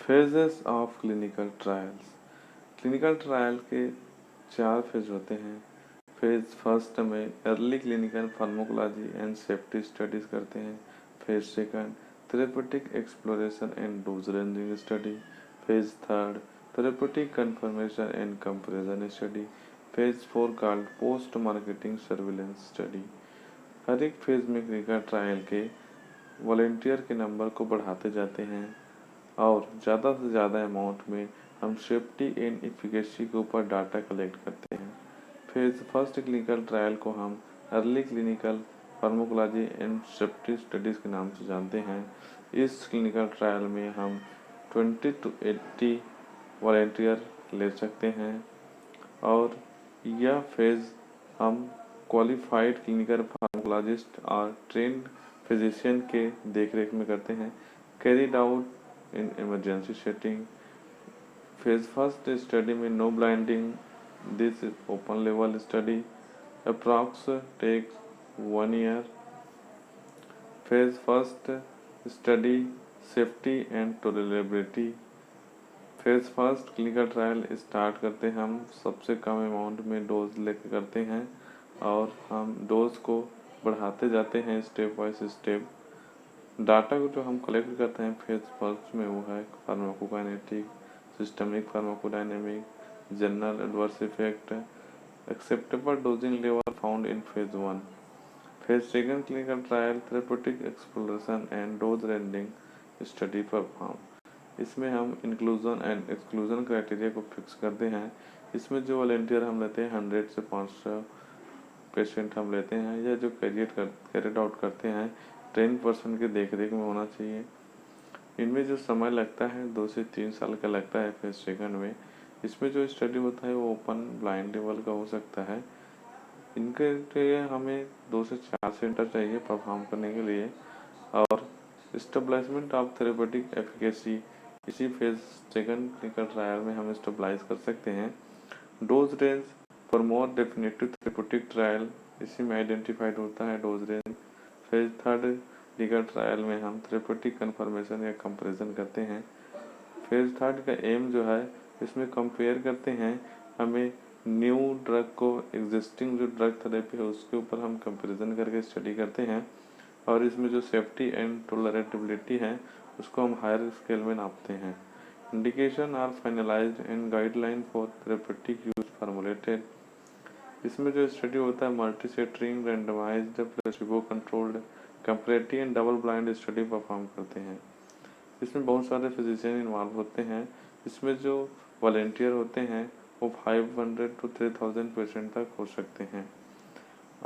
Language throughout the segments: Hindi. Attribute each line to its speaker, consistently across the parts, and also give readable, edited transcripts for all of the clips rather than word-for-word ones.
Speaker 1: Phases of clinical trials. Clinical trial के 4 फेज होते हैं। फेज फर्स्ट में early clinical pharmacology and safety studies करते हैं। Phase second therapeutic exploration and dose ranging study. Phase third therapeutic confirmation and comparison study. Phase 4 called post marketing surveillance study. हर एक फेज में क्लिनिकल ट्रायल के वॉलेंटियर के नंबर को बढ़ाते जाते हैं और ज़्यादा से ज़्यादा अमाउंट में हम सेफ्टी एंड एफिकेसी के ऊपर डाटा कलेक्ट करते हैं। फेज फर्स्ट क्लिनिकल ट्रायल को हम early clinical pharmacology and safety studies के नाम से जानते हैं। इस क्लिनिकल ट्रायल में हम 20 to 80 वॉलेंटियर ले सकते हैं और यह फेज हम क्वालिफाइड क्लिनिकल फार्माकोलॉजिस्ट और ट्रेंड फिजिशियन के देखरेख में करते हैं। Carried out in emergency setting. Phase first study में no blinding, this is open level study, approx takes 1 year। Phase first study safety and tolerability. Phase first clinical trial start करते हम सबसे कम अमाउंट में डोज लेकर करते हैं और हम डोज को बढ़ाते जाते हैं स्टेप बाय स्टेप। डाटा को जो हम कलेक्ट करते हैं फेज फर्स्ट में वो है pharmacokinetic, systemic pharmacodynamic, general adverse effect, acceptable dosing level found in phase 1। Phase second clinical trial therapeutic exploration and dose ranging study perform. इसमें हम इंक्लूजन एंड एक्सक्लूजन क्राइटेरिया को फिक्स करते हैं। इसमें जो वॉलेंटियर हम लेते हैं 100 से 500 पेशेंट हम लेते हैं या जो कैरिड आउट करते हैं 10% के देखरेख में होना चाहिए। इनमें जो समय लगता है 2 से 3 साल का लगता है फेज सेकंड में। इसमें जो स्टडी होता है वो ओपन ब्लाइंड लेवल का हो सकता है। इनके लिए हमें 2 से 4 सेंटर चाहिए परफॉर्म करने के लिए और स्टेबलाइजमेंट ऑफ थेरेपेटिक एफिकेसी इसी फेज सेकंड क्लिनिकल ट्रायल में हम स्टेबलाइज कर सकते हैं। Dose range for more definitive therapeutic trial इसी में आइडेंटिफाइड होता है dose range. Phase third clinical trial में हम थेरेपेटिक कन्फर्मेशन या कंपैरिजन करते हैं। फेज थर्ड का एम जो है इसमें कंपेयर करते हैं, हमें न्यू ड्रग को एग्जिस्टिंग जो ड्रग थेरेपी है उसके ऊपर हम कंपैरिजन करके स्टडी करते हैं और इसमें जो सेफ्टी एंड टॉलरेबिलिटी है उसको हम हायर स्केल में नापते हैं। Indication are finalised and guideline for therapeutic use formulated. इसमें जो स्टडी होता है multi centering randomised placebo controlled comparative and double blind study perform करते हैं। इसमें बहुत सारे फिजिशियन इन्वॉल्व होते हैं। इसमें जो वॉलेंटियर होते हैं वो 500 to 3000 पेशेंट तक हो सकते हैं।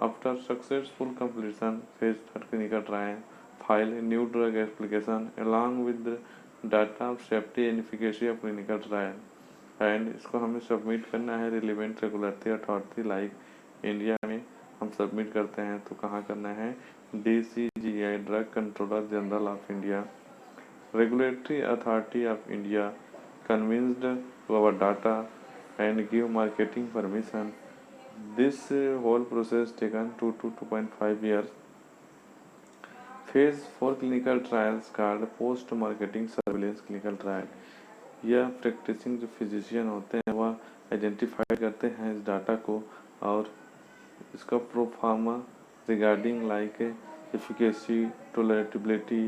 Speaker 1: After successful completion phase third clinical trial file new drug application along with data of safety and efficacy of clinical trial and इसको हमें सबमिट करना है relevant regulatory authority like India में हम सबमिट करते हैं तो कहाँ करना है DCGI drug controller general of India. Regulatory Authority of India convinced to our data and give marketing permission. This whole process taken 2 to 2.5 years. Phase 4 clinical trials called post marketing surveillance clinical trial. यह प्रैक्टिसिंग जो फिजिशियन होते हैं वह आइडेंटिफाई करते हैं इस डाटा को और इसका proforma regarding like efficacy tolerability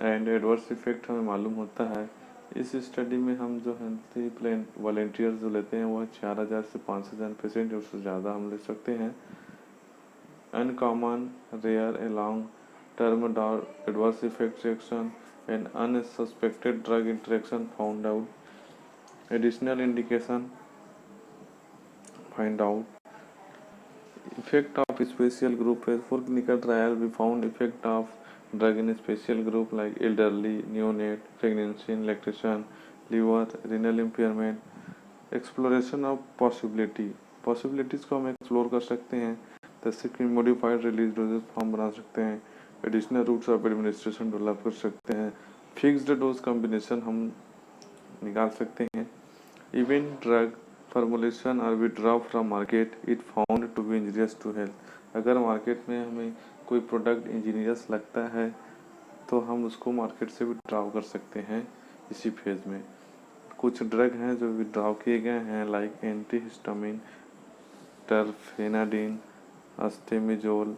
Speaker 1: and adverse effect हमें मालूम होता है। इस स्टडी में हम जो हेल्थी प्लान वॉलेंटियर्स जो लेते हैं वह 4000 से 5000 पेशेंट उससे ज़्यादा हम ले सकते हैं। Uncommon rare a long term adverse effect section and unsuspected drug interaction found out additional indication find out effect of special group for clinical trial we found effect of drug in a special group like elderly, neonate, pregnancy, lactation, liver, renal impairment, exploration of possibilities को हम एक्सप्लोर कर सकते हैं जैसे कि मॉडिफाइड रिलीज डोजेस फॉर्म बना सकते हैं, additional routes of administration develop कर सकते हैं, फिक्स्ड डोज कॉम्बिनेशन हम निकाल सकते हैं। इवन ड्रग फॉर्मुलेशन और withdraw from market it found to be injurious to health. अगर मार्केट में हमें कोई प्रोडक्ट इंजीनियस लगता है तो हम उसको मार्केट से विड्रॉ कर सकते हैं। इसी फेज में। कुछ ड्रग हैं जो विड्रॉ किए गए हैं, like antihistamine, terfenadine, astemizole.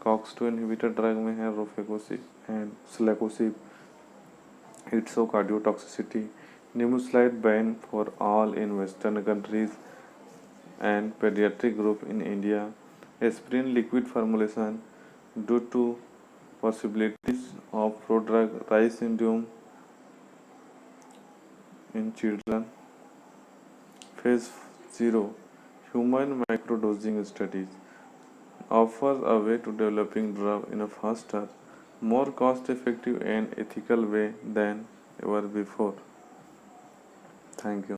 Speaker 1: Cox 2 inhibitor drug में है rofecoxib and celecoxib. It's show cardiotoxicity. Nimesulide ban for all in Western countries and pediatric group in India. Aspirin liquid formulation due to possibilities of prodrug rise syndrome in children. Phase 0 human microdosing studies offers a way to developing drug in a faster, more cost-effective and ethical way than ever before. Thank you.